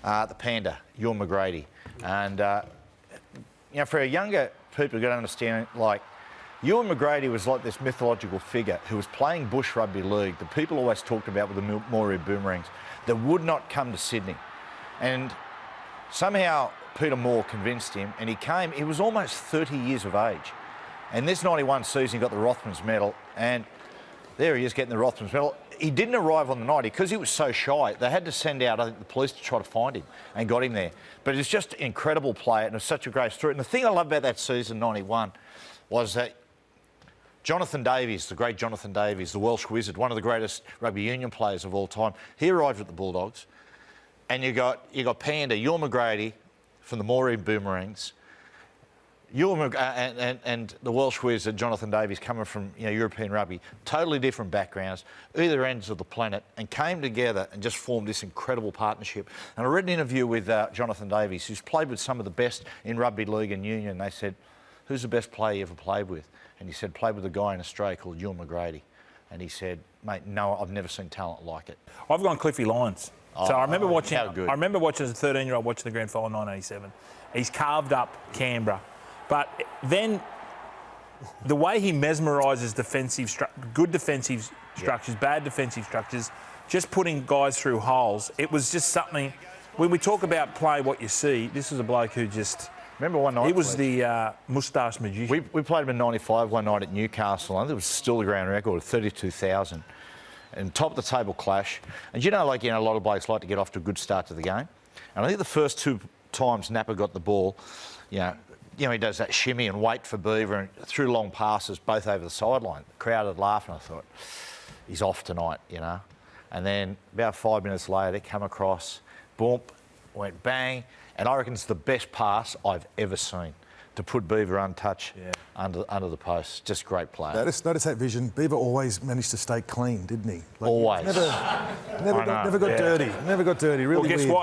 the Panda, Ewan McGrady. And, for our younger people who don't understand, like, Ewan McGrady was like this mythological figure who was playing bush rugby league that people always talked about with the Maori Boomerangs that would not come to Sydney. And somehow Peter Moore convinced him, and he came. He was almost 30 years of age. And this 91 season, he got the Rothmans medal, and there he is getting the Rothmans medal. He didn't arrive on the night because he was so shy. They had to send out, I think, the police to try to find him and got him there. But it's just an incredible player, and it's such a great story. And the thing I love about that season, 91, was that Jonathan Davies, the great Jonathan Davies, the Welsh wizard, one of the greatest rugby union players of all time, he arrived at the Bulldogs. And you got Panda, Ewan McGrady from the Maori Boomerangs, and the Welsh wizard, Jonathan Davies, coming from European rugby, totally different backgrounds, either ends of the planet, and came together and just formed this incredible partnership. And I read an interview with Jonathan Davies, who's played with some of the best in rugby league and union. They said, "Who's the best player you ever played with?" And he said, "Played with a guy in Australia called Ewan McGrady." And he said, "Mate, no, I've never seen talent like it." I've gone Cliffy Lyons. So I remember watching. How good. I remember watching as a 13-year-old watching the grand final in 1987. He's carved up Canberra, but then the way he mesmerises good defensive structures, bad defensive structures, just putting guys through holes. It was just something. When we talk about play what you see, this was a bloke who just. Remember one night? He was the moustache magician. We played him in 95 one night at Newcastle, and it was still the ground record of 32,000. And top of the table clash. And a lot of blokes like to get off to a good start to the game. And I think the first two times Napper got the ball, he does that shimmy and wait for Beaver and threw long passes both over the sideline. The crowd had laughed, and I thought, he's off tonight, And then about 5 minutes later, they come across, boom, went bang. And I reckon it's the best pass I've ever seen to put Beaver untouched under the post. Just great player. Notice that vision. Beaver always managed to stay clean, didn't he? Always. Never got dirty. Never got dirty. Really well, guess weird. what?